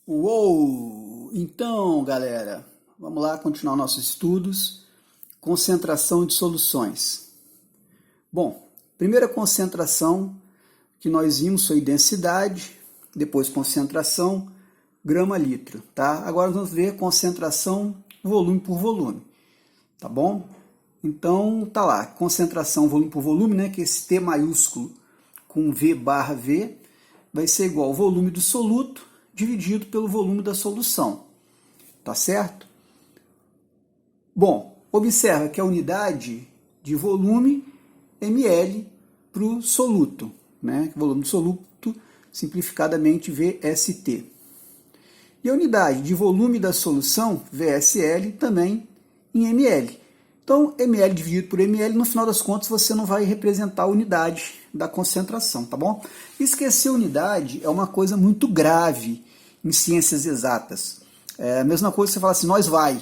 Uou! Então, galera, vamos lá continuar nossos estudos. Concentração de soluções. Bom, primeira concentração que nós vimos foi densidade, depois concentração, grama-litro, tá? Agora vamos ver concentração volume por volume, tá bom? Então, tá lá, concentração volume por volume, né? Que esse T maiúsculo com V barra V vai ser igual ao volume do soluto dividido pelo volume da solução, tá certo? Bom, observa que a unidade de volume ml para o soluto, né? O volume do soluto, simplificadamente VST. E a unidade de volume da solução, VSL, também em ml. Então, ml dividido por ml, no final das contas, você não vai representar a unidade da concentração, tá bom? Esquecer unidade é uma coisa muito grave em ciências exatas. É a mesma coisa que você fala assim, nós vai,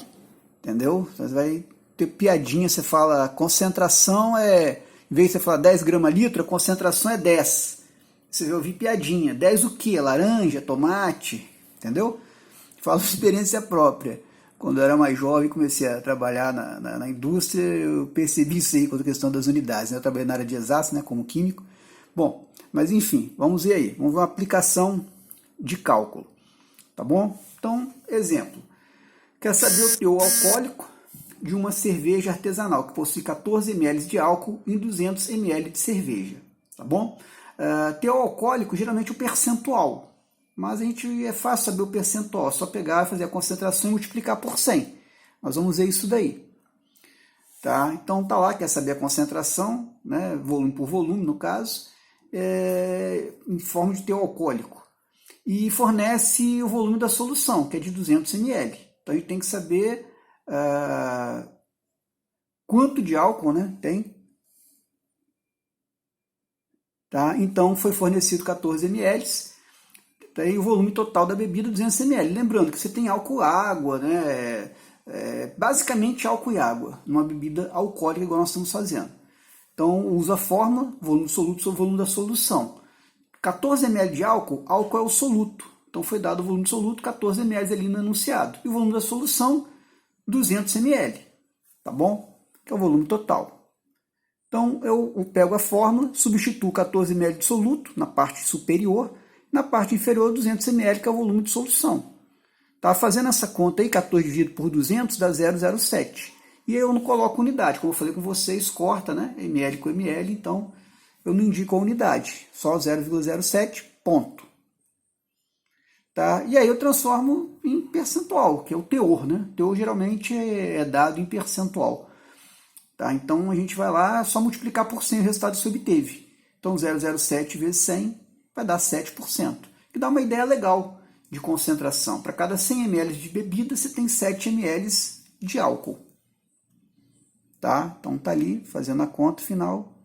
entendeu? Você vai ter piadinha, você fala, concentração é, em vez de você falar 10 gramas litro, a concentração é 10. Você vai ouvir piadinha, 10 o quê? Laranja, tomate, entendeu? Falo de experiência própria. Quando eu era mais jovem, comecei a trabalhar na indústria, eu percebi isso aí com a questão das unidades, né? Eu trabalhei na área de exatos, né, como químico. Bom, mas enfim, vamos ver aí. Vamos ver uma aplicação de cálculo, tá bom? Então, exemplo. Quer saber o teor alcoólico de uma cerveja artesanal, que possui 14 ml de álcool em 200 ml de cerveja, tá bom? Teor alcoólico, geralmente o percentual. Mas a gente é fácil saber o percentual, é só pegar, fazer a concentração e multiplicar por 100. Nós vamos ver isso daí. Tá? Então tá lá, quer saber a concentração, né, volume por volume no caso, em forma de teor alcoólico. E fornece o volume da solução, que é de 200 ml. Então a gente tem que saber quanto de álcool, né, tem. Tá? Então foi fornecido 14 ml. Tem o volume total da bebida 200 ml. Lembrando que você tem álcool e água, né? Basicamente álcool e água, numa bebida alcoólica igual nós estamos fazendo. Então usa a fórmula, volume soluto sobre volume da solução. 14 ml de álcool, álcool é o soluto. Então foi dado o volume soluto, 14 ml ali no enunciado. E o volume da solução, 200 ml. Tá bom? Que é o volume total. Então eu pego a fórmula, substituo 14 ml de soluto na parte superior, na parte inferior 200 ml, que é o volume de solução. Tá fazendo essa conta aí, 14 dividido por 200 dá 0,07. E eu não coloco unidade, como eu falei com vocês, corta, né? ml com ml, então eu não indico a unidade, só 0,07, ponto. Tá? E aí eu transformo em percentual, que é o teor, né? O teor geralmente é dado em percentual. Tá? Então a gente vai lá, só multiplicar por 100 o resultado que se obteve. Então 0,07 vezes 100 vai dar 7%, que dá uma ideia legal de concentração. Para cada 100 ml de bebida, você tem 7 ml de álcool. Tá? Então tá ali, fazendo a conta final,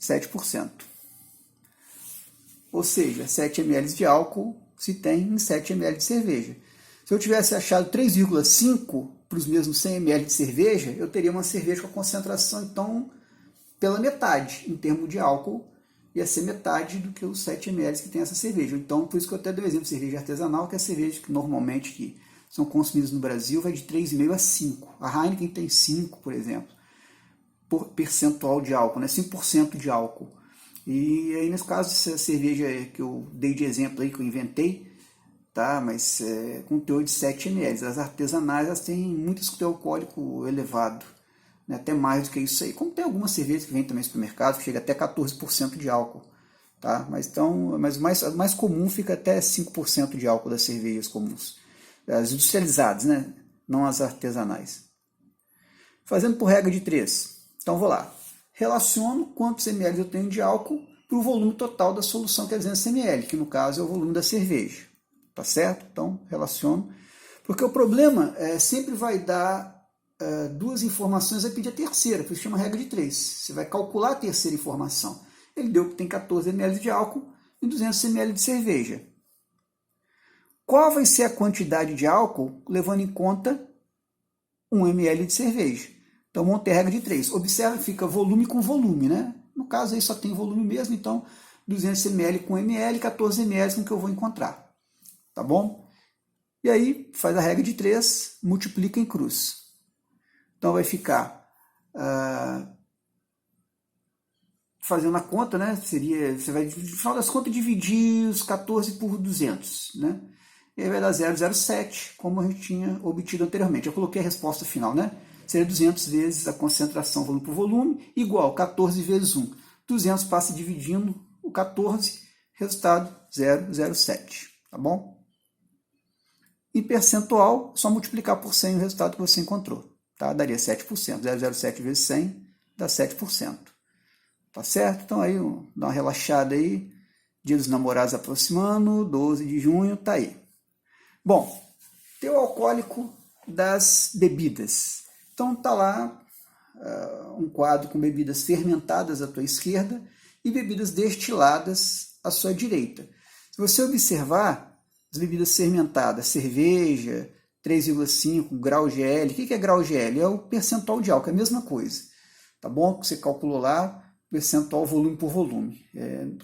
7%. Ou seja, 7 ml de álcool se tem em 7 ml de cerveja. Se eu tivesse achado 3,5 para os mesmos 100 ml de cerveja, eu teria uma cerveja com a concentração, então, pela metade, em termos de álcool, ia ser metade do que os 7 ml que tem essa cerveja. Então, por isso que eu até dei o exemplo de cerveja artesanal, que é a cerveja que normalmente que são consumidas no Brasil vai de 3,5 a 5. A Heineken tem 5, por exemplo, por percentual de álcool, né? 5% de álcool. E aí, nesse caso, essa cerveja que eu dei de exemplo aí, que eu inventei, tá? Mas com teor de 7 ml. As artesanais, elas têm muito teor alcoólico elevado, né? Até mais do que isso aí. Como tem algumas cervejas que vêm também no supermercado, que chega até 14% de álcool. Tá? Mas o mais comum fica até 5% de álcool das cervejas comuns. As industrializadas, né? Não as artesanais. Fazendo por regra de 3. Então vou lá. Relaciono quantos ml eu tenho de álcool para o volume total da solução, que é 200 ml, que no caso é o volume da cerveja. Tá certo? Então relaciono. Porque o problema sempre vai dar duas informações, vai pedir a terceira, por isso chama regra de 3. Você vai calcular a terceira informação. Ele deu que tem 14 ml de álcool e 200 ml de cerveja. Qual vai ser a quantidade de álcool, levando em conta 1 ml de cerveja? Então, vamos ter a regra de 3. Observa que fica volume com volume, né? No caso aí só tem volume mesmo, então 200 ml com ml, 14 ml com o que eu vou encontrar. Tá bom? E aí faz a regra de 3, multiplica em cruz. Então vai ficar, fazendo a conta, né? Você vai, no final das contas, dividir os 14 por 200, né? E aí vai dar 0,07, como a gente tinha obtido anteriormente. Eu coloquei a resposta final, né? Seria 200 vezes a concentração volume por volume, igual 14 vezes 1. 200 passa dividindo o 14, resultado 0,07, tá bom? Em percentual, só multiplicar por 100 o resultado que você encontrou, tá? Daria 7%. 0,07 vezes 100 dá 7%. Tá certo? Então aí, dá uma relaxada aí. Dia dos Namorados aproximando, 12 de junho, tá aí. Bom, teor alcoólico das bebidas. Então tá lá um quadro com bebidas fermentadas à tua esquerda e bebidas destiladas à sua direita. Se você observar as bebidas fermentadas, cerveja, 3,5 grau GL. O que é grau GL? É o percentual de álcool, é a mesma coisa. Tá bom? Você calculou lá percentual volume por volume.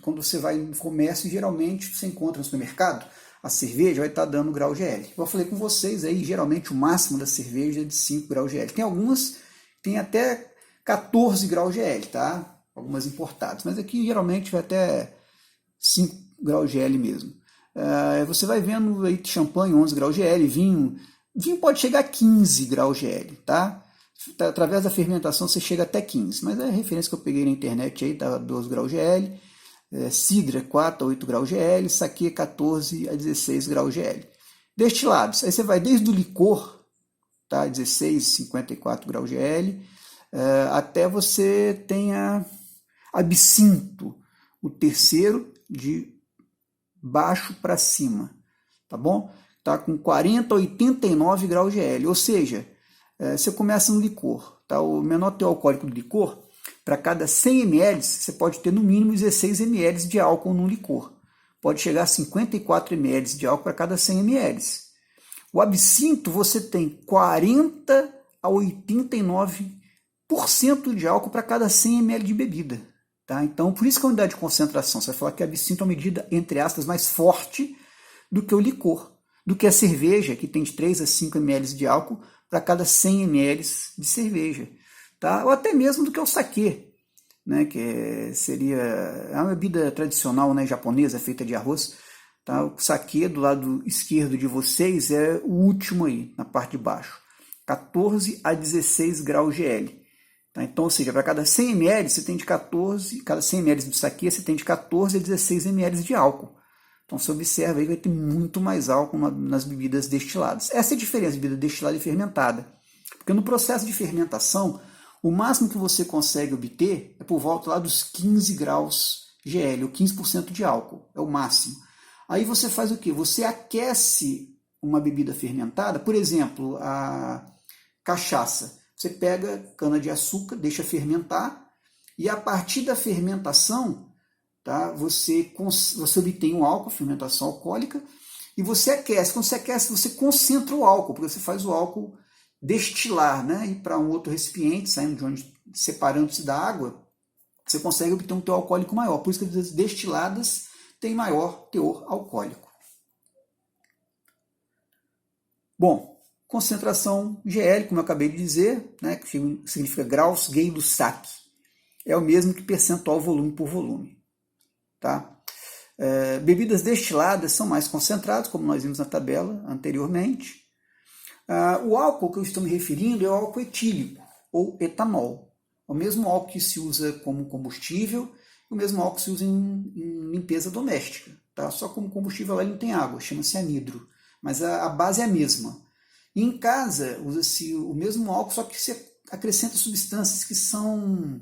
Quando você vai no comércio, geralmente você encontra no supermercado, a cerveja vai estar dando grau GL. Eu falei com vocês aí, geralmente o máximo da cerveja é de 5 graus GL. Tem algumas que tem até 14 graus GL, tá? Algumas importadas, mas aqui geralmente vai até 5 graus GL mesmo. Você vai vendo aí champanhe 11 graus GL, vinho pode chegar a 15 graus GL, tá? Através da fermentação você chega até 15, mas é a referência que eu peguei na internet aí, tá 12 graus GL, cidra 4 a 8 graus GL, saquê 14 a 16 graus GL. Destilados, aí você vai desde o licor, tá, 16, 54 graus GL, até você tenha absinto, o terceiro de baixo para cima, tá bom? Tá com 40 a 89 graus GL, ou seja, você começa no licor, tá? O menor teor alcoólico do licor, para cada 100 ml, você pode ter no mínimo 16 ml de álcool no licor. Pode chegar a 54 ml de álcool para cada 100 ml. O absinto, você tem 40 a 89% de álcool para cada 100 ml de bebida. Tá? Então, por isso que a unidade de concentração, você vai falar que o absinto é uma medida, entre aspas, mais forte do que o licor, do que a cerveja, que tem de 3 a 5 ml de álcool para cada 100 ml de cerveja, tá? Ou até mesmo do que o saquê, né? Que seria uma bebida tradicional, né, japonesa, feita de arroz. Tá? O saquê do lado esquerdo de vocês é o último aí, na parte de baixo, 14 a 16 graus GL. Tá? Então, ou seja, para cada 100 ml você tem de 14, cada 100 ml de saquê você tem de 14 a 16 ml de álcool. Então você observa aí que vai ter muito mais álcool nas bebidas destiladas. Essa é a diferença de bebida destilada e fermentada. Porque no processo de fermentação, o máximo que você consegue obter é por volta lá dos 15 graus GL, ou 15% de álcool, é o máximo. Aí você faz o quê? Você aquece uma bebida fermentada, por exemplo, a cachaça. Você pega cana-de-açúcar, deixa fermentar, e a partir da fermentação, tá, você obtém um álcool, fermentação alcoólica, e você aquece. Quando você aquece, você concentra o álcool, porque você faz o álcool destilar, né, ir para um outro recipiente, saindo de onde, separando-se da água, você consegue obter um teor alcoólico maior. Por isso que as destiladas têm maior teor alcoólico. Bom, concentração GL, como eu acabei de dizer, né, que significa graus Gay-Lussac, é o mesmo que percentual volume por volume. Tá? Bebidas destiladas são mais concentradas, como nós vimos na tabela anteriormente. O álcool que eu estou me referindo é o álcool etílico, ou etanol. É o mesmo álcool que se usa como combustível, o mesmo álcool que se usa em limpeza doméstica. Tá? Só como combustível lá ele não tem água, chama-se anidro. Mas a base é a mesma. E em casa usa-se o mesmo álcool, só que se acrescenta substâncias que são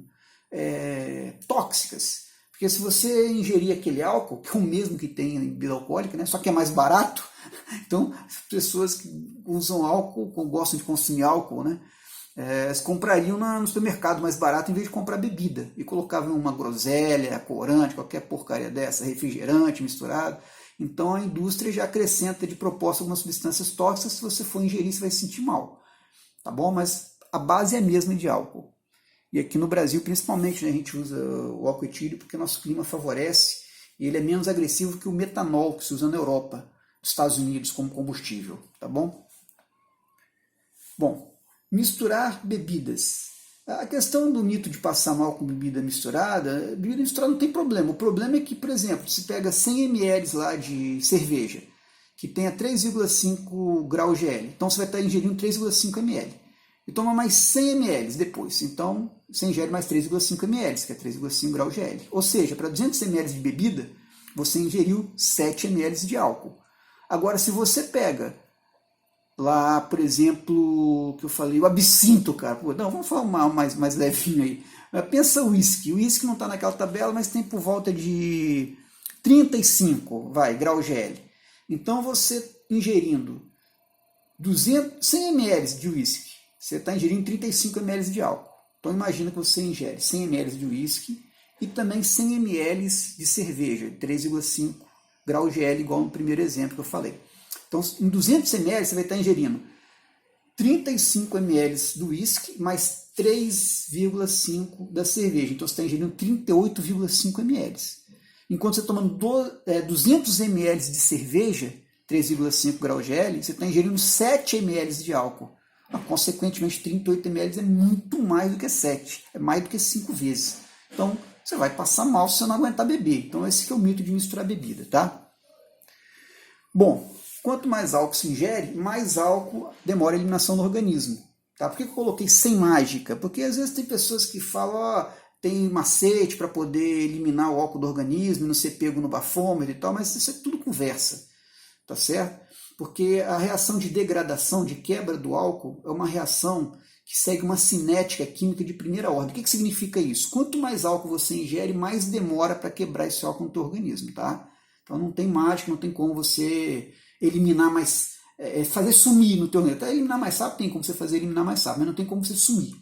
tóxicas. Porque se você ingerir aquele álcool, que é o mesmo que tem em bebida alcoólica, né, só que é mais barato, então as pessoas que usam álcool, gostam de consumir álcool, né, comprariam no supermercado mais barato em vez de comprar bebida. E colocavam uma groselha, corante, qualquer porcaria dessa, refrigerante misturado. Então a indústria já acrescenta de propósito algumas substâncias tóxicas, se você for ingerir você vai se sentir mal. Tá bom? Mas a base é a mesma de álcool. E aqui no Brasil, principalmente, né, a gente usa o álcool etílico porque nosso clima favorece e ele é menos agressivo que o metanol que se usa na Europa. Estados Unidos como combustível, tá bom? Bom, misturar bebidas. A questão do mito de passar mal com bebida misturada não tem problema. O problema é que, por exemplo, se pega 100 ml lá de cerveja, que tenha 3,5 graus GL, então você vai estar ingerindo 3,5 ml. E toma mais 100 ml depois, então você ingere mais 3,5 ml, que é 3,5 graus GL. Ou seja, para 200 ml de bebida, você ingeriu 7 ml de álcool. Agora, se você pega lá, por exemplo, que eu falei, o absinto, cara. Pô, não, vamos falar mais levinho aí. Pensa o uísque. O uísque não está naquela tabela, mas tem por volta de 35, graus GL. Então, você ingerindo 100 ml de uísque, você está ingerindo 35 ml de álcool. Então, imagina que você ingere 100 ml de uísque e também 100 ml de cerveja, 3,5 graus GL, igual no primeiro exemplo que eu falei. Então, em 200 ml, você vai estar ingerindo 35 ml do uísque mais 3,5 da cerveja. Então, você está ingerindo 38,5 ml. Enquanto você está tomando 200 ml de cerveja, 3,5 graus GL, você está ingerindo 7 ml de álcool. Consequentemente, 38 ml é muito mais do que 7. É mais do que 5 vezes. Então, você vai passar mal se você não aguentar beber. Então, esse que é o mito de misturar bebida, tá? Bom, quanto mais álcool se ingere, mais álcool demora a eliminação no organismo. Tá? Por que eu coloquei sem mágica? Porque às vezes tem pessoas que falam, tem macete para poder eliminar o álcool do organismo, não ser pego no bafômetro e tal, mas isso é tudo conversa, tá certo? Porque a reação de degradação, de quebra do álcool, é uma reação que segue uma cinética química de primeira ordem. O que significa isso? Quanto mais álcool você ingere, mais demora para quebrar esse álcool no teu organismo, tá? Então não tem mágica, não tem como você eliminar mais, fazer sumir no teu organismo. Até eliminar mais rápido tem como você fazer eliminar mais rápido, mas não tem como você sumir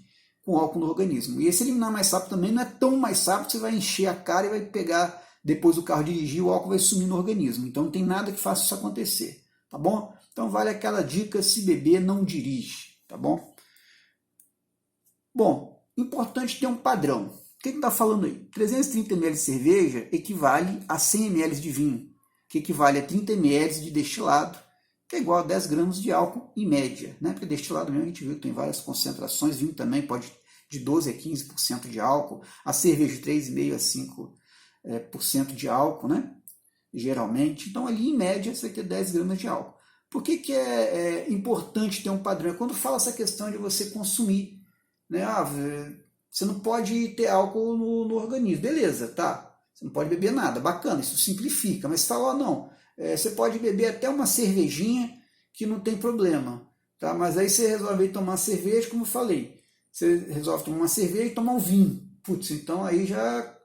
com álcool no organismo. E esse eliminar mais rápido também não é tão mais rápido que você vai encher a cara e vai pegar, depois do carro dirigir, o álcool vai sumir no organismo. Então não tem nada que faça isso acontecer, tá bom? Então vale aquela dica, se beber, não dirige, tá bom? Bom, importante ter um padrão. O que está falando aí? 330 ml de cerveja equivale a 100 ml de vinho, que equivale a 30 ml de destilado, que é igual a 10 gramas de álcool em média, né? Porque destilado mesmo a gente viu que tem várias concentrações, vinho também pode de 12 a 15% de álcool, a cerveja de 3,5 a 5% de álcool, né? Geralmente. Então ali em média você vai ter 10 gramas de álcool. Por que é importante ter um padrão? É quando fala essa questão de você consumir, né? Você não pode ter álcool no organismo. Beleza, tá. Você não pode beber nada. Bacana, isso simplifica. Mas você fala, não, você pode beber até uma cervejinha que não tem problema. Tá? Mas aí você resolve tomar cerveja, como eu falei. Você resolve tomar uma cerveja e tomar um vinho. Putz, então aí já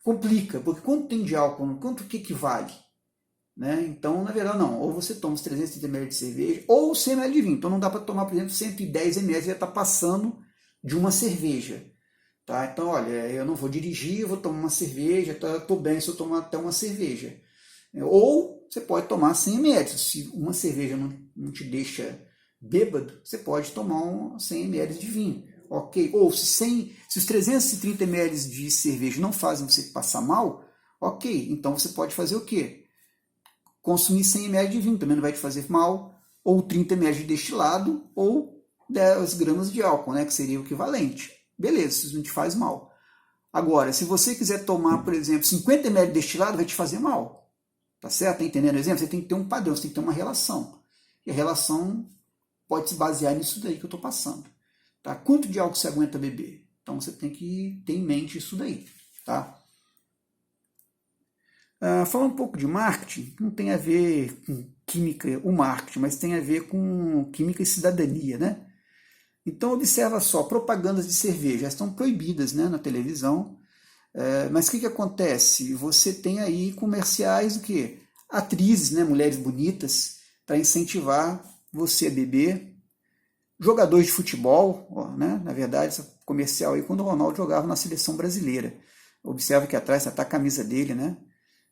complica. Porque quanto tem de álcool? Quanto que equivale? Né? Então, na verdade, não. Ou você toma os 330 ml de cerveja, ou 100 ml de vinho. Então não dá para tomar, por exemplo, 110 ml, já está passando de uma cerveja. Tá? Então, olha, eu não vou dirigir, eu vou tomar uma cerveja, estou bem se eu tomar até uma cerveja. Ou você pode tomar 100 ml. Se uma cerveja não te deixa bêbado, você pode tomar 100 ml de vinho. Ok? Ou se os 330 ml de cerveja não fazem você passar mal, ok, então você pode fazer o quê? Consumir 100 ml de vinho, também não vai te fazer mal, ou 30 ml de destilado, ou 10 gramas de álcool, né, que seria o equivalente. Beleza, isso não te faz mal. Agora, se você quiser tomar, por exemplo, 50 ml de destilado, vai te fazer mal. Tá certo? Tá entendendo o exemplo? Você tem que ter um padrão, você tem que ter uma relação. E a relação pode se basear nisso daí que eu estou passando. Tá? Quanto de álcool você aguenta beber? Então você tem que ter em mente isso daí. Tá? Falando um pouco de marketing, não tem a ver com química, o marketing, mas tem a ver com química e cidadania, né? Então observa só, propagandas de cerveja já estão proibidas, né, na televisão, mas o que acontece? Você tem aí comerciais, o quê? Atrizes, né, mulheres bonitas, para incentivar você a beber, jogadores de futebol, né, na verdade, esse comercial aí, quando o Ronaldo jogava na seleção brasileira, observa que atrás está a camisa dele, né,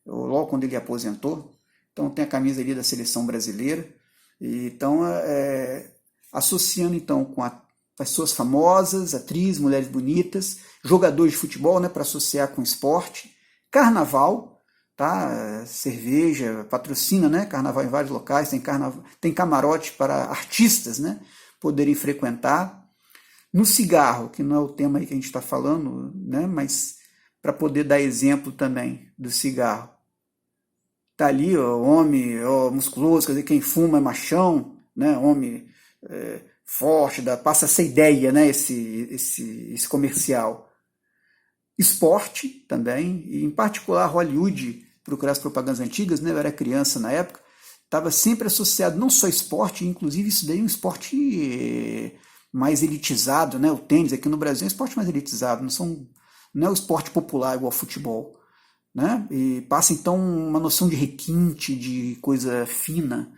logo quando ele aposentou, então tem a camisa ali da seleção brasileira, então associando então com pessoas famosas, atrizes, mulheres bonitas, jogadores de futebol, né, para associar com esporte, carnaval, tá? Cerveja, patrocina, né? Carnaval em vários locais, tem camarote para artistas, né? Poderem frequentar. No cigarro, que não é o tema aí que a gente está falando, né? Mas para poder dar exemplo também do cigarro. Tá ali, ó, homem ó, musculoso, quer dizer, quem fuma é machão, né? Homem forte, passa essa ideia, né? Esse comercial. Esporte também, e em particular Hollywood, procurar as propagandas antigas, né? Eu era criança na época, estava sempre associado não só esporte, inclusive isso daí é um esporte mais elitizado, né? O tênis aqui no Brasil é um esporte mais elitizado, não é o esporte popular igual ao futebol, né? E passa então uma noção de requinte, de coisa fina,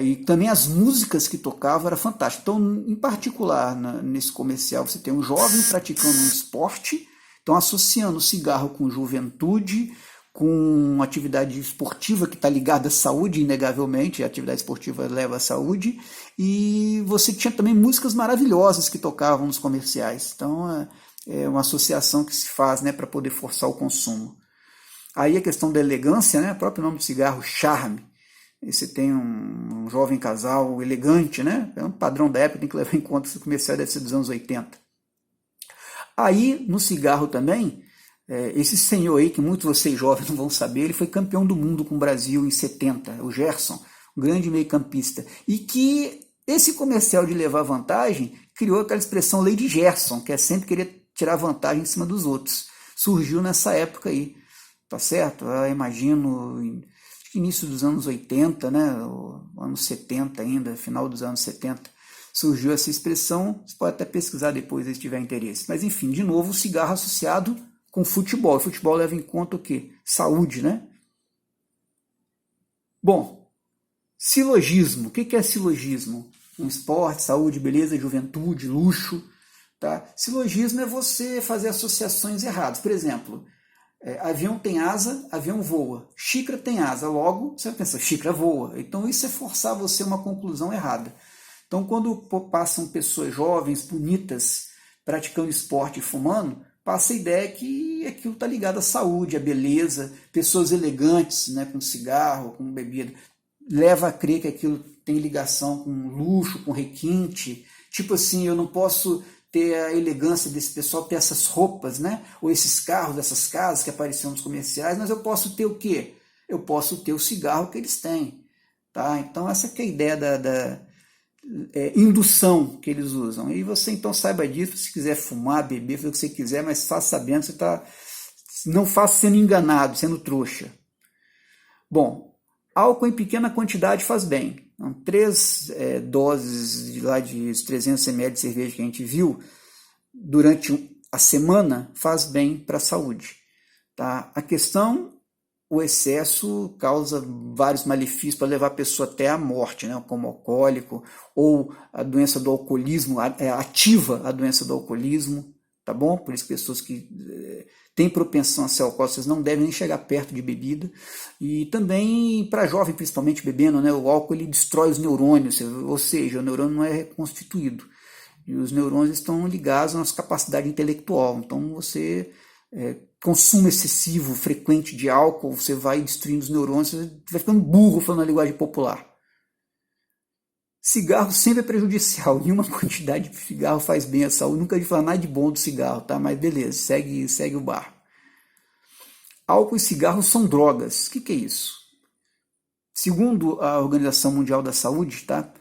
e também as músicas que tocavam era fantástico. Então, em particular, nesse comercial, você tem um jovem praticando um esporte, então associando o cigarro com juventude, com atividade esportiva que está ligada à saúde, inegavelmente, a atividade esportiva leva à saúde, e você tinha também músicas maravilhosas que tocavam nos comerciais. Então, é uma associação que se faz, né, para poder forçar o consumo. Aí a questão da elegância, né, o próprio nome do cigarro, charme. E você tem um jovem casal elegante, né? É um padrão da época, tem que levar em conta que o comercial deve ser dos anos 80. Aí, no cigarro também, esse senhor aí, que muitos de vocês jovens não vão saber, ele foi campeão do mundo com o Brasil em 70, o Gerson, um grande meio-campista. E que esse comercial de levar vantagem criou aquela expressão Lady Gerson, que é sempre querer tirar vantagem em cima dos outros. Surgiu nessa época aí, tá certo? Eu imagino início dos anos 80, né, anos 70 ainda, final dos anos 70, surgiu essa expressão, você pode até pesquisar depois se tiver interesse. Mas enfim, de novo, o cigarro associado com futebol. O futebol leva em conta o quê? Saúde, né? Bom, silogismo. O que é silogismo? Um esporte, saúde, beleza, juventude, luxo. Tá? Silogismo é você fazer associações erradas. Por exemplo, avião tem asa, avião voa. Xícara tem asa, logo você vai pensar, xícara voa. Então isso é forçar você a uma conclusão errada. Então quando passam pessoas jovens, bonitas, praticando esporte e fumando, passa a ideia que aquilo está ligado à saúde, à beleza. Pessoas elegantes, né, com cigarro, com bebida, leva a crer que aquilo tem ligação com luxo, com requinte. Tipo assim, eu não posso ter a elegância desse pessoal, ter essas roupas, né? Ou esses carros, essas casas que apareciam nos comerciais, mas eu posso ter o quê? Eu posso ter o cigarro que eles têm. Tá? Então essa que é a ideia da indução que eles usam. E você então saiba disso, se quiser fumar, beber, fazer o que você quiser, mas faça sabendo que você está... Não faça sendo enganado, sendo trouxa. Bom, álcool em pequena quantidade faz bem. Então, 3 doses de 300 ml de cerveja que a gente viu durante a semana faz bem para a saúde. Tá? A questão, o excesso causa vários malefícios para levar a pessoa até a morte, né? Como alcoólico, ou a doença do alcoolismo, ativa a doença do alcoolismo, tá bom? Por isso pessoas que têm propensão a ser alcoólicas não devem nem chegar perto de bebida. E também para jovem, principalmente bebendo, né? O álcool ele destrói os neurônios, ou seja, o neurônio não é reconstituído. E os neurônios estão ligados à nossa capacidade intelectual. Então você consumo excessivo, frequente de álcool, você vai destruindo os neurônios, você vai ficando burro falando a linguagem popular. Cigarro sempre é prejudicial, nenhuma quantidade de cigarro faz bem à saúde, nunca vi falar nada de bom do cigarro, tá? Mas beleza, segue o bar. Álcool e cigarro são drogas. O que é isso? Segundo a Organização Mundial da Saúde, tá?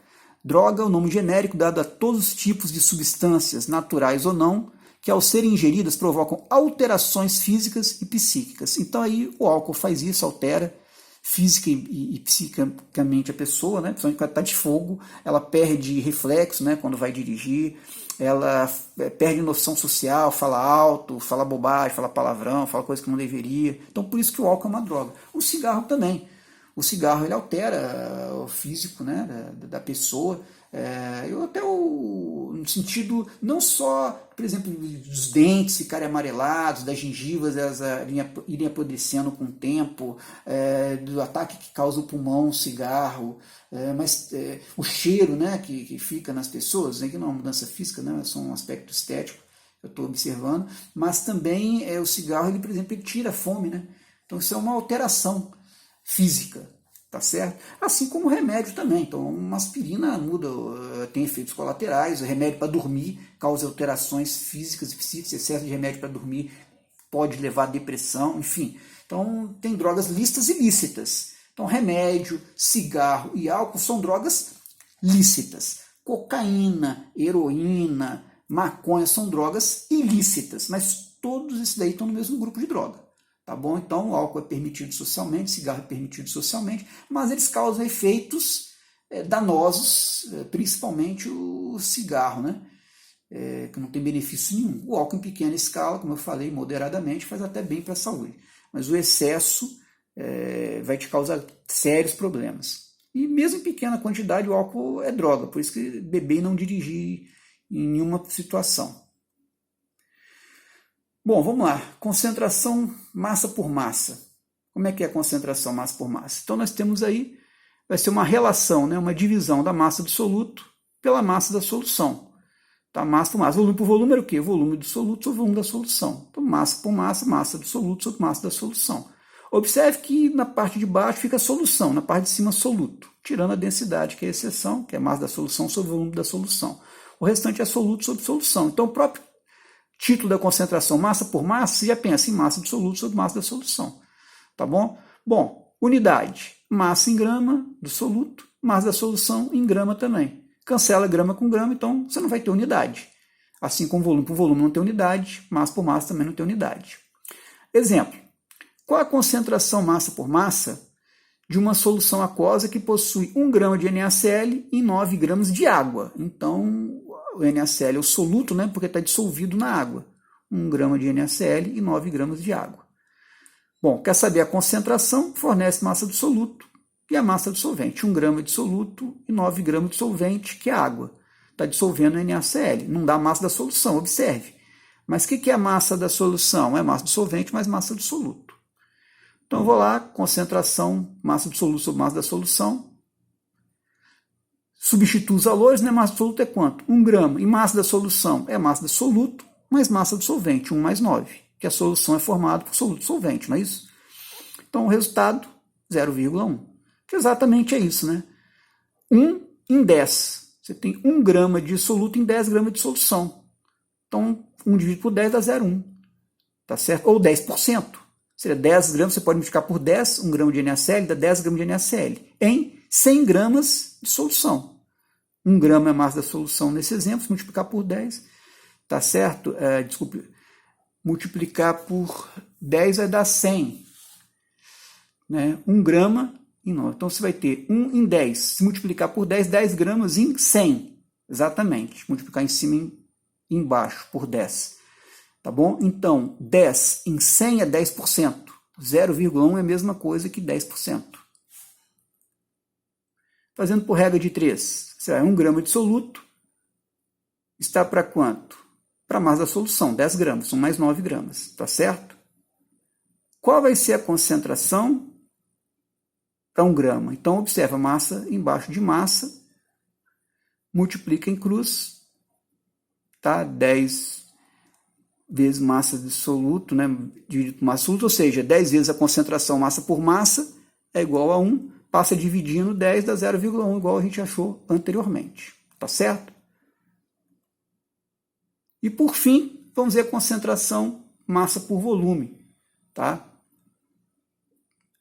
Droga é o nome genérico dado a todos os tipos de substâncias, naturais ou não, que ao serem ingeridas provocam alterações físicas e psíquicas. Então aí o álcool faz isso, altera física e psiquicamente a pessoa, né? Principalmente quando está de fogo, ela perde reflexo, né? Quando vai dirigir, ela perde noção social, fala alto, fala bobagem, fala palavrão, fala coisa que não deveria. Então por isso que o álcool é uma droga. O cigarro também. O cigarro ele altera o físico, né, da pessoa, até no sentido não só, por exemplo, dos dentes ficarem amarelados, das gengivas elas irem apodrecendo com o tempo, do ataque que causa o pulmão, o cigarro, mas o cheiro, né, que fica nas pessoas, né, que não é uma mudança física, né, é só um aspecto estético que eu estou observando, mas também o cigarro, ele, por exemplo, ele tira a fome, né? Então isso é uma alteração física, tá certo? Assim como o remédio também. Então uma aspirina muda, tem efeitos colaterais, o remédio para dormir causa alterações físicas e psíquicas, excesso de remédio para dormir pode levar à depressão, enfim. Então tem drogas lícitas e ilícitas. Então remédio, cigarro e álcool são drogas lícitas. Cocaína, heroína, maconha são drogas ilícitas, mas todos esses daí estão no mesmo grupo de droga. Tá bom? Então, o álcool é permitido socialmente, cigarro é permitido socialmente, mas eles causam efeitos danosos, principalmente o cigarro, né? Que não tem benefício nenhum. O álcool em pequena escala, como eu falei, moderadamente, faz até bem para a saúde. Mas o excesso vai te causar sérios problemas. E mesmo em pequena quantidade, o álcool é droga, por isso que beber e não dirigir em nenhuma situação. Bom, vamos lá. Concentração massa por massa. Como é que é a concentração massa por massa? Então nós temos aí, vai ser uma relação, né, uma divisão da massa do soluto pela massa da solução. Tá? Massa por massa. Volume por volume era o quê? Volume do soluto sobre volume da solução. Então massa por massa, massa do soluto sobre massa da solução. Observe que na parte de baixo fica a solução, na parte de cima soluto, tirando a densidade, que é a exceção, que é a massa da solução sobre o volume da solução. O restante é soluto sobre solução. Então o próprio título da concentração massa por massa, você já pensa em massa do soluto sobre massa da solução. Tá bom? Bom, unidade, massa em grama do soluto, massa da solução em grama também. Cancela grama com grama, então você não vai ter unidade. Assim como volume por volume não tem unidade, massa por massa também não tem unidade. Exemplo, qual a concentração massa por massa de uma solução aquosa que possui 1 grama de NaCl em 9 gramas de água? Então, o NaCl é o soluto, né, porque está dissolvido na água. 1 grama de NaCl e 9 gramas de água. Bom, quer saber a concentração? Fornece massa do soluto e a massa do solvente. 1 grama de soluto e 9 gramas de solvente, que é água. Está dissolvendo o NaCl. Não dá a massa da solução, observe. Mas o que é a massa da solução? É a massa do solvente mais massa do soluto. Então, eu vou lá, concentração, massa do soluto sobre massa da solução. Substituo os valores, né? Massa do soluto é quanto? 1 grama. E massa da solução é a massa do soluto mais massa do solvente, 1 mais 9. Que a solução é formada por soluto solvente, não é isso? Então, o resultado, 0,1. Que exatamente é isso, né? 1 em 10. Você tem 1 grama de soluto em 10 gramas de solução. Então, 1 dividido por 10 dá 0,1. Tá certo? Ou 10%. Seria 10 gramas, você pode multiplicar por 10, 1 grama de NaCl dá 10 gramas de NaCl. Em 100 gramas de solução. 1 grama é a massa da solução nesse exemplo, se multiplicar por 10, tá certo? Desculpe, multiplicar por 10 vai dar 100. Né? 1 grama em 9. Então você vai ter 1 em 10. Se multiplicar por 10, 10 gramas em 100. Exatamente. Multiplicar em cima e embaixo por 10. Tá bom? Então, 10 em 100 é 10%. 0,1 é a mesma coisa que 10%. Fazendo por regra de 3. 1 grama de soluto está para quanto? Para a massa da solução, 10 gramas, são mais 9 gramas, tá certo? Qual vai ser a concentração para 1 grama? Então, observa, massa embaixo de massa, multiplica em cruz, tá? 10 vezes massa de soluto, né? Dividido por massa de soluto, ou seja, 10 vezes a concentração massa por massa é igual a 1, passa dividindo 10 dá 0,1, igual a gente achou anteriormente, tá certo? E por fim, vamos ver a concentração massa por volume, tá?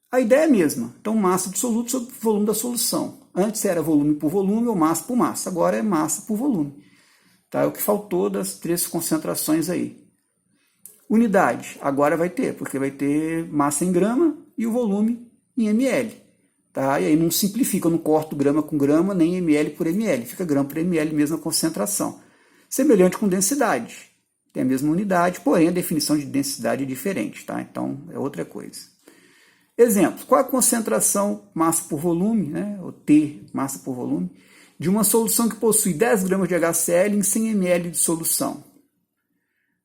A ideia é a mesma, então massa do soluto sobre volume da solução. Antes era volume por volume ou massa por massa, agora é massa por volume. Tá? É o que faltou das 3 concentrações aí. Unidade, agora vai ter, porque vai ter massa em grama e o volume em ml. Tá? E aí não simplifica, eu não corto grama com grama, nem ml por ml, fica grama por ml, mesma concentração. Semelhante com densidade, tem a mesma unidade, porém a definição de densidade é diferente, tá? Então é outra coisa. Exemplo, qual a concentração massa por volume, né? Ou T, massa por volume, de uma solução que possui 10 gramas de HCl em 100 ml de solução?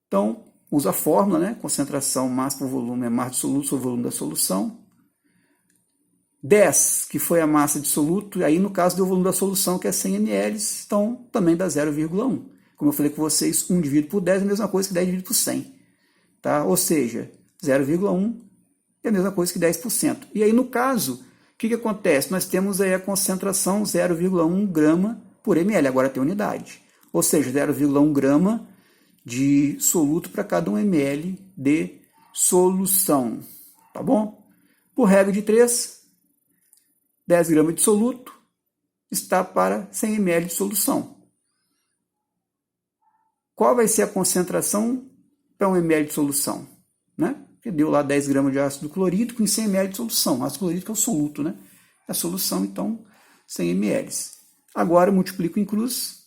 Então, usa a fórmula, né? Concentração massa por volume é massa de soluto sobre o volume da solução. 10, que foi a massa de soluto, aí no caso deu o volume da solução, que é 100 ml, então também dá 0,1. Como eu falei com vocês, 1 dividido por 10 é a mesma coisa que 10 dividido por 100. Tá? Ou seja, 0,1 é a mesma coisa que 10%. E aí, no caso, o que acontece? Nós temos aí a concentração 0,1 grama por ml, agora tem unidade. Ou seja, 0,1 grama de soluto para cada 1 ml de solução. Tá bom? Por regra de 3, 10 gramas de soluto está para 100 ml de solução. Qual vai ser a concentração para 1 ml de solução? Né? Porque deu lá 10 gramas de ácido clorídrico em 100 ml de solução. O ácido clorídrico é o soluto, né? A solução, então, 100 ml. Agora, eu multiplico em cruz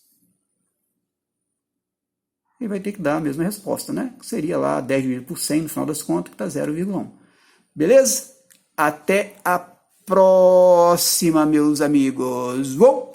e vai ter que dar a mesma resposta, né? Que seria lá 10 dividido por 100, no final das contas, que está 0,1. Beleza? Até a próxima, meus amigos. Uou!